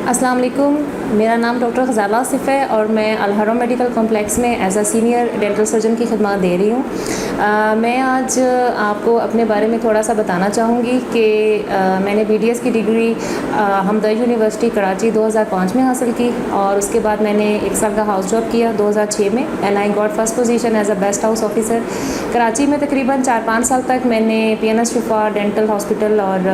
السلام علیکم، میرا نام ڈاکٹر غزالہ آصف ہے اور میں الحرم میڈیکل کمپلیکس میں as a senior dental surgeon کی خدمات دے رہی ہوں۔ میں آج آپ کو اپنے بارے میں تھوڑا سا بتانا چاہوں گی کہ میں نے BDS کی ڈگری حمدہ یونیورسٹی کراچی 2005 میں حاصل کی، اور اس کے بعد میں نے 1 سال کا ہاؤس جاب کیا 2006 میں، and I got first position as a best house officer Karachi میں۔ تقریباً 4-5 سال تک میں نے PNS شفا ڈینٹل ہاسپٹل اور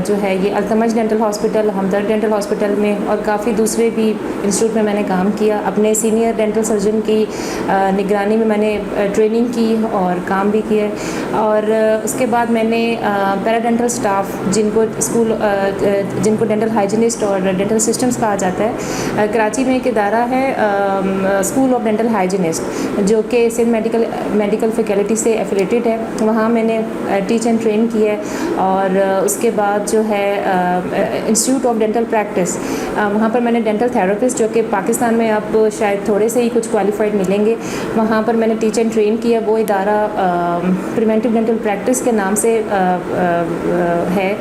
جو ہے یہ التمج ڈینٹل ہاسپٹل، ہمدرد ڈینٹل ہاسپٹل میں، اور کافی دوسرے بھی انسٹیٹیوٹ میں نے کام کیا۔ اپنے سینئر ڈینٹل سرجن کی نگرانی میں نے ٹریننگ کی اور کام بھی کیا، اور اس کے بعد میں نے پیرا ڈینٹل اسٹاف جن کو ڈینٹل ہائیجینسٹ اور ڈینٹل سسٹمز کہا جاتا ہے، کراچی میں ایک ادارہ ہے اسکول آف ڈینٹل ہائیجینسٹ جو کہ سندھ میڈیکل فیکلٹی سے ایفیلیٹڈ ہے، وہاں میں نے ٹیچ اینڈ ٹرین کی ہے۔ اور اس کے بعد جو ہے انسٹیٹیوٹ آف ڈینٹل پریکٹس، وہاں پر میں نے ڈینٹل تھراپسٹ، جو کہ پاکستان میں آپ شاید تھوڑے سے ہی کچھ کوالیفائڈ ملیں گے، وہاں پر میں نے ٹیچ اینڈ ٹرین کیا۔ وہ ادارہ پریونٹیو ڈینٹل پریکٹس کے نام سے ہے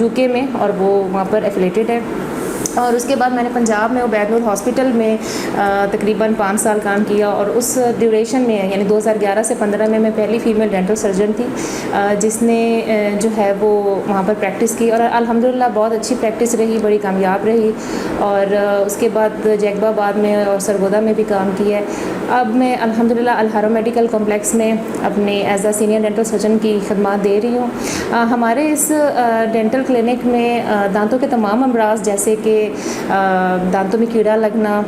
UK میں، اور وہ وہاں پر ایفیلیٹڈ ہے۔ اور اس کے بعد میں نے پنجاب میں عبید نور ہاسپٹل میں تقریباً 5 سال کام کیا، اور اس ڈیوریشن میں یعنی 2011 سے 15 میں پہلی فیمیل ڈینٹل سرجن تھی جس نے جو ہے وہ وہاں پر پریکٹس کی، اور الحمدللہ بہت اچھی پریکٹس رہی، بڑی کامیاب رہی۔ اور اس کے بعد جیکب آباد میں اور سرگودا میں بھی کام کیا ہے۔ اب میں الحمدللہ الحرم میڈیکل کمپلیکس میں اپنے as a senior dental surgeon کی خدمات دے رہی ہوں۔ ہمارے اس ڈینٹل کلینک میں دانتوں کے تمام امراض جیسے کہ دانتوں میں کیڑا لگنا،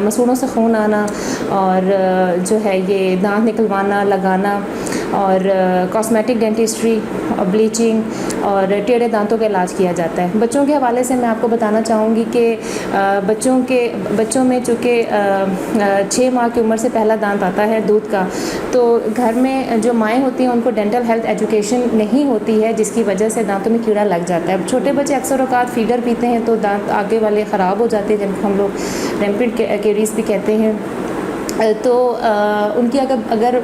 مسوڑوں سے خون آنا، اور جو ہے یہ دانت نکلوانا، لگانا، اور کاسمیٹک ڈینٹسٹری اور بلیچنگ اور ٹیڑھے دانتوں کا علاج کیا جاتا ہے۔ بچوں کے حوالے سے میں آپ کو بتانا چاہوں گی کہ بچوں میں چونکہ 6 ماہ کی عمر سے پہلا دانت آتا ہے دودھ کا، تو گھر میں جو مائیں ہوتی ہیں ان کو ڈینٹل ہیلتھ ایجوکیشن نہیں ہوتی ہے، جس کی وجہ سے دانتوں میں کیڑا لگ جاتا ہے۔ چھوٹے بچے اکثر اوقات فیڈر پیتے ہیں تو دانت آگے والے خراب ہو جاتے ہیں، جن کو ہم لوگ ریمپنٹ کیریز بھی کہتے ہیں۔ تو ان کی اگر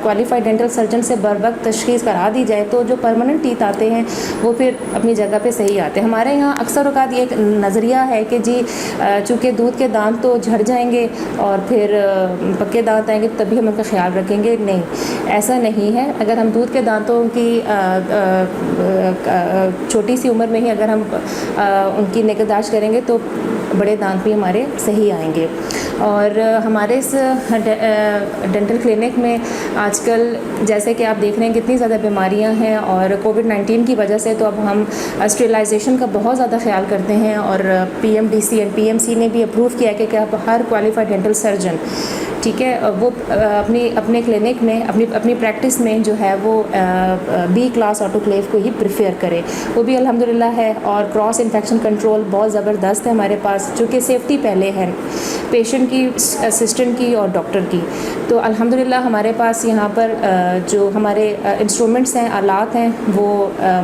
کوالیفائڈ ڈینٹل سرجن سے بر وقت تشخیص کرا دی جائے تو جو پرماننٹ ٹیتھ آتے ہیں وہ پھر اپنی جگہ پہ صحیح آتے ہیں۔ ہمارے یہاں اکثر اوقات یہ ایک نظریہ ہے کہ جی چونکہ دودھ کے دانت تو جھڑ جائیں گے اور پھر پکے دانت آئیں گے تبھی ہم ان کا خیال رکھیں گے، نہیں، ایسا نہیں ہے۔ اگر ہم دودھ کے دانتوں کی چھوٹی سی عمر میں ہی اگر ہم ان کی نگہداشت کریں گے تو بڑے دانت بھی ہمارے صحیح آئیں گے۔ اور ہمارے اس ڈینٹل کلینک میں آج کل جیسے کہ آپ دیکھ رہے ہیں کتنی زیادہ بیماریاں ہیں، اور کووڈ-19 کی وجہ سے تو اب ہم اسٹریلائزیشن کا بہت زیادہ خیال کرتے ہیں، اور PMDC اور PMC نے بھی اپروو کیا کہ اب ہر کوالیفائڈ ڈینٹل سرجن، ٹھیک ہے، وہ اپنے کلینک میں اپنی پریکٹس میں جو ہے وہ B کلاس آٹوکلیو کو ہی پریفر کرے، وہ بھی الحمدللہ ہے۔ اور کراس انفیکشن کنٹرول بہت زبردست ہے ہمارے پاس، چونکہ سیفٹی پہلے ہے پیشنٹ کی، اسسٹنٹ کی اور ڈاکٹر کی۔ تو الحمدللہ ہمارے پاس یہاں پر جو ہمارے انسٹرومنٹس ہیں، آلات ہیں، وہ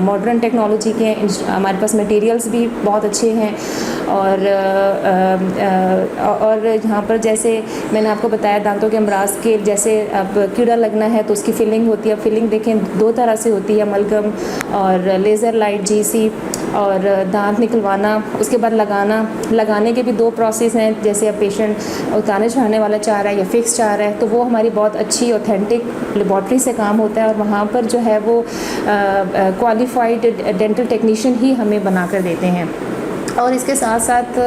ماڈرن ٹیکنالوجی کے ہیں۔ ہمارے پاس مٹیریلز بھی بہت اچھے ہیں، اور یہاں پر جیسے میں نے آپ کو بتایا دانتوں کے امراض کے، جیسے اب کیڑا لگنا ہے تو اس کی فلنگ ہوتی ہے۔ اب فلنگ دیکھیں 2 طرح سے ہوتی ہے، املگم اور لیزر لائٹ GC، اور دانت نکلوانا اس کے بعد لگانے کے بھی 2 پروسیس ہیں، جیسے اب پیشنٹ اتارنے چڑھانے والا چاہ رہا ہے یا فکس چاہ رہا ہے تو وہ ہماری بہت اچھی اوتھینٹک لیبارٹری سے کام ہوتا ہے، اور وہاں پر جو ہے وہ کوالیفائڈ ڈینٹل ٹیکنیشین ہی ہمیں بنا کر دیتے ہیں۔ اور اس کے ساتھ ساتھ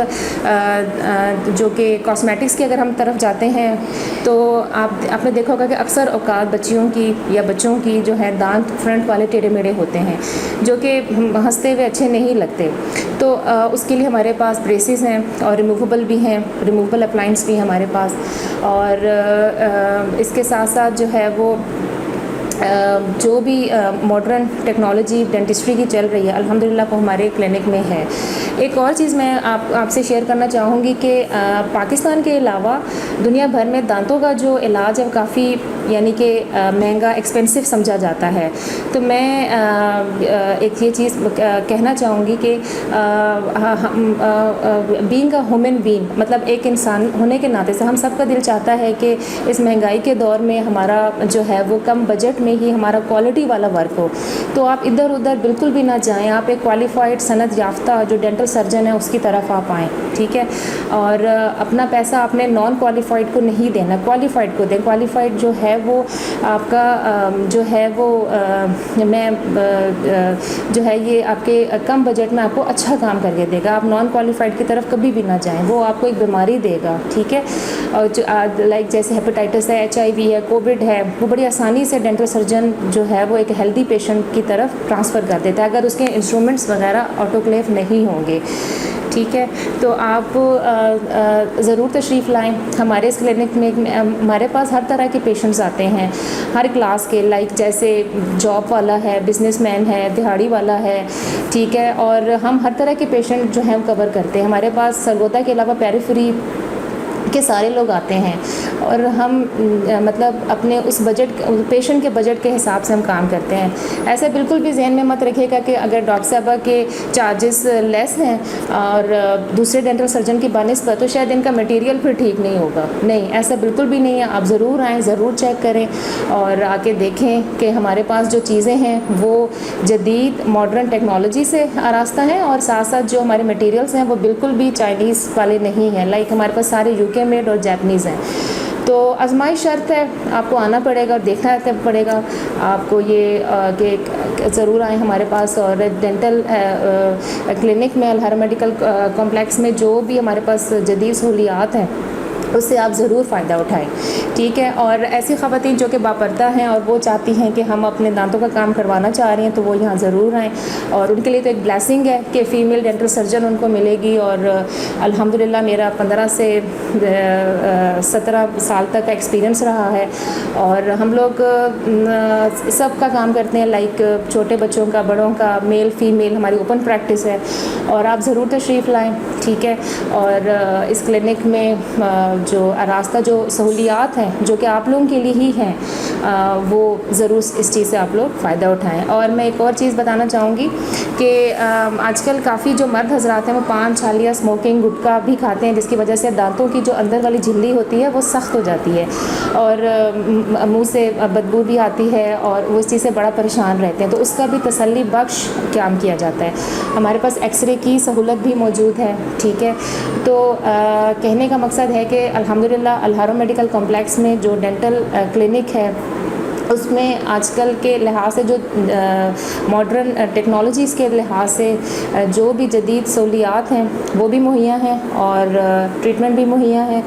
جو کہ کاسمیٹکس کی اگر ہم طرف جاتے ہیں تو آپ نے دیکھا ہوگا کہ اکثر اوقات بچیوں کی یا بچوں کی جو ہے دانت فرنٹ والے ٹیڑھے میڑھے ہوتے ہیں جو کہ ہنستے ہوئے اچھے نہیں لگتے، تو اس کے لیے ہمارے پاس بریسز ہیں اور ریموویبل بھی ہیں، ریموویبل اپلائنس بھی ہیں ہمارے پاس۔ اور اس کے ساتھ ساتھ جو ہے وہ جو بھی ماڈرن ٹیکنالوجی ڈینٹسٹری کی چل رہی ہے الحمدللہ وہ ہمارے کلینک میں ہے۔ ایک اور چیز میں آپ سے شیئر کرنا چاہوں گی کہ پاکستان کے علاوہ دنیا بھر میں دانتوں کا جو علاج ہے کافی یعنی کہ مہنگا ایکسپینسو سمجھا جاتا ہے. تو میں ایک یہ چیز کہنا چاہوں گی کہ بینگ اے ہیومن بینگ، مطلب ایک انسان ہونے کے ناطے سے ہم سب کا دل چاہتا ہے کہ اس مہنگائی کے دور میں ہمارا جو ہے وہ کم بجٹ میں ہی ہمارا کوالٹی والا ورک ہو. تو آپ ادھر ادھر بالکل بھی نہ جائیں، آپ ایک کوالیفائڈ سند یافتہ جو ڈینٹل سرجن ہے اس کی طرف آپ آئیں، ٹھیک ہے. اور اپنا پیسہ آپ نے نان کوالیفائڈ کو نہیں دینا، کوالیفائڈ کو دیں. کوالیفائڈ جو ہے وہ آپ کا جو ہے وہ میں جو ہے یہ آپ کے کم بجٹ میں آپ کو اچھا کام کر کے دے گا. آپ نان کوالیفائڈ کی طرف کبھی بھی نہ جائیں، وہ آپ کو ایک بیماری دے گا، ٹھیک ہے. اور لائک جیسے ہیپیٹائٹس ہے، HIV ہے، کووڈ ہے، وہ بڑی آسانی سے ڈینٹل سرجن جو ہے وہ ایک ہیلدی پیشنٹ کی طرف ٹرانسفر کر دیتا ہے اگر اس کے انسٹرومنٹس وغیرہ آٹوکلیو نہیں ہوں گے، ٹھیک ہے. تو آپ ضرور تشریف لائیں ہمارے اس کلینک میں. ہمارے پاس ہر طرح کے پیشنٹس آتے ہیں، ہر کلاس کے، لائک جیسے جاب والا ہے، بزنس مین ہے، دہاڑی والا ہے، ٹھیک ہے. اور ہم ہر طرح کے پیشنٹ جو ہیں کور کرتے ہیں. ہمارے پاس سرگودا کے علاوہ پیریفری کے سارے لوگ آتے ہیں، اور ہم مطلب اپنے اس بجٹ پیشنٹ کے بجٹ کے حساب سے ہم کام کرتے ہیں. ایسے بالکل بھی ذہن میں مت رکھیے گا کہ اگر ڈاکٹر صاحبہ کے چارجز لیس ہیں اور دوسرے ڈینٹل سرجن کی بنسبت تو شاید ان کا مٹیریل پھر ٹھیک نہیں ہوگا. نہیں، ایسا بالکل بھی نہیں ہے. آپ ضرور آئیں، ضرور چیک کریں اور آ کے دیکھیں کہ ہمارے پاس جو چیزیں ہیں وہ جدید ماڈرن ٹیکنالوجی سے آراستہ ہیں، اور ساتھ ساتھ جو ہمارے مٹیریلس ہیں وہ بالکل بھی چائنیز والے نہیں ہیں. لائک ہمارے پاس سارے UK میڈ اور جاپنیز ہیں. تو آزمائش شرط ہے، آپ کو آنا پڑے گا اور دیکھنا پڑے گا آپ کو یہ کہ ضرور آئیں ہمارے پاس. اور ڈینٹل کلینک میں الحرا میڈیکل کمپلیکس میں جو بھی ہمارے پاس جدید سہولیات ہیں اس سے آپ ضرور فائدہ اٹھائیں، ٹھیک ہے. اور ایسی خواتین جو کہ باپردہ ہیں اور وہ چاہتی ہیں کہ ہم اپنے دانتوں کا کام کروانا چاہ رہی ہیں تو وہ یہاں ضرور آئیں. اور ان کے لیے تو ایک بلیسنگ ہے کہ فیمیل ڈینٹل سرجن ان کو ملے گی. اور الحمدللہ میرا 15 سے 17 سال تک کا ایکسپیرینس رہا ہے، اور ہم لوگ سب کا کام کرتے ہیں، لائک چھوٹے بچوں کا، بڑوں کا، میل فیمیل، ہماری اوپن پریکٹس ہے. اور آپ ضرور تشریف لائیں، ٹھیک ہے. اور اس کلینک میں جو آراستہ جو سہولیات ہیں جو کہ آپ لوگوں کے لیے ہی ہیں وہ ضرور اس چیز سے آپ لوگ فائدہ اٹھائیں. اور میں ایک اور چیز بتانا چاہوں گی کہ آج کل کافی جو مرد حضرات ہیں وہ پان، چھالیاں، اسموکنگ، گٹکا بھی کھاتے ہیں، جس کی وجہ سے دانتوں کی جو اندر والی جھلی ہوتی ہے وہ سخت ہو جاتی ہے اور منہ سے بدبو بھی آتی ہے اور وہ اس چیز سے بڑا پریشان رہتے ہیں. تو اس کا بھی تسلی بخش کام کیا جاتا ہے. ہمارے پاس ایکس رے کی سہولت بھی موجود ہے، ٹھیک ہے. تو کہنے کا مقصد ہے کہ الحمدللہ الحرا میڈیکل کمپلیکس میں جو ڈینٹل کلینک ہے اس میں آج کل کے لحاظ سے جو ماڈرن ٹیکنالوجیز کے لحاظ سے جو بھی جدید سہولیات ہیں وہ بھی مہیا ہیں اور ٹریٹمنٹ بھی مہیا ہے.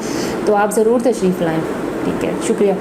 تو آپ ضرور تشریف لائیں، ٹھیک ہے. شکریہ.